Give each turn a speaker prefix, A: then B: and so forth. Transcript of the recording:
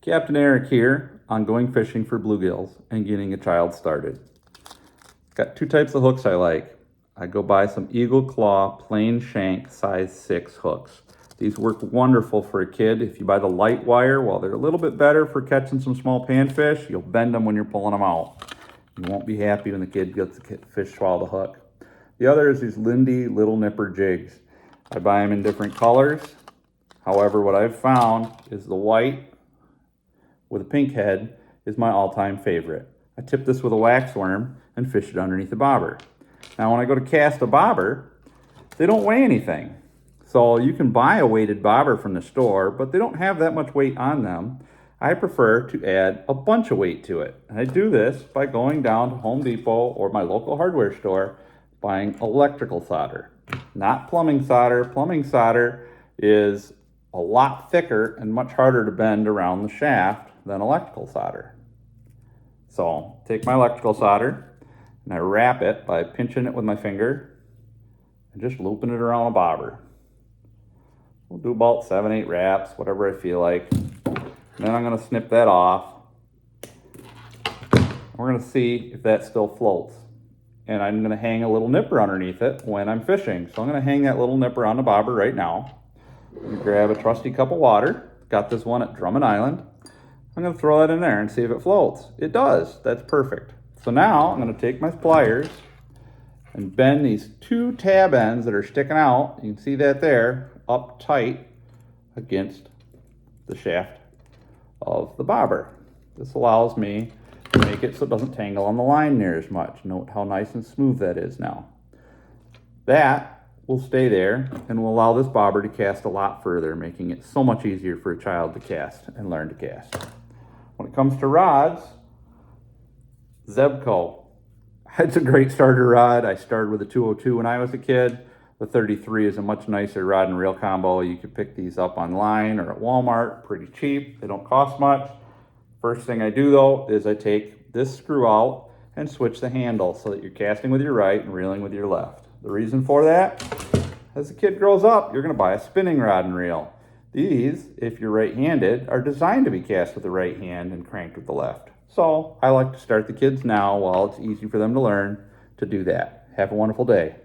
A: Captain Eric here on going fishing for bluegills and getting a child started. Got two types of hooks I like. I go buy some Eagle Claw plain shank size 6 hooks. These work wonderful for a kid. If you buy the light wire, while they're a little bit better for catching some small panfish, you'll bend them when you're pulling them out. You won't be happy when the kid gets the fish swallow the hook. The other is these Lindy little nipper jigs. I buy them in different colors. However, what I've found is the white with a pink head is my all-time favorite. I tip this with a wax worm and fish it underneath a bobber. Now when I go to cast a bobber, they don't weigh anything. So you can buy a weighted bobber from the store, but they don't have that much weight on them. I prefer to add a bunch of weight to it. And I do this by going down to Home Depot or my local hardware store, buying electrical solder, not plumbing solder. Plumbing solder is a lot thicker and much harder to bend around the shaft than electrical solder. So take my electrical solder and I wrap it by pinching it with my finger and just looping it around a bobber. We'll do about 7-8 wraps, whatever I feel like. And then I'm going to snip that off. We're going to see if that still floats. And I'm going to hang a little nipper underneath it when I'm fishing. So I'm going to hang that little nipper on the bobber right now. I'm going to grab a trusty cup of water. Got this one at Drummond Island. I'm going to throw that in there and see if it floats. It does. That's perfect. So now I'm going to take my pliers and bend these 2 tab ends that are sticking out. You can see that there, up tight against the shaft of the bobber. This allows me to make it so it doesn't tangle on the line near as much. Note how nice and smooth that is now. That will stay there and will allow this bobber to cast a lot further, making it so much easier for a child to cast and learn to cast. When it comes to rods, Zebco. It's a great starter rod. I started with a 202 when I was a kid. The 33 is a much nicer rod and reel combo. You can pick these up online or at Walmart, pretty cheap. They don't cost much. First thing I do though is I take this screw out and switch the handle so that you're casting with your right and reeling with your left. The reason for that, as the kid grows up, you're going to buy a spinning rod and reel. These, if you're right-handed, are designed to be cast with the right hand and cranked with the left. So I like to start the kids now while it's easy for them to learn to do that. Have a wonderful day.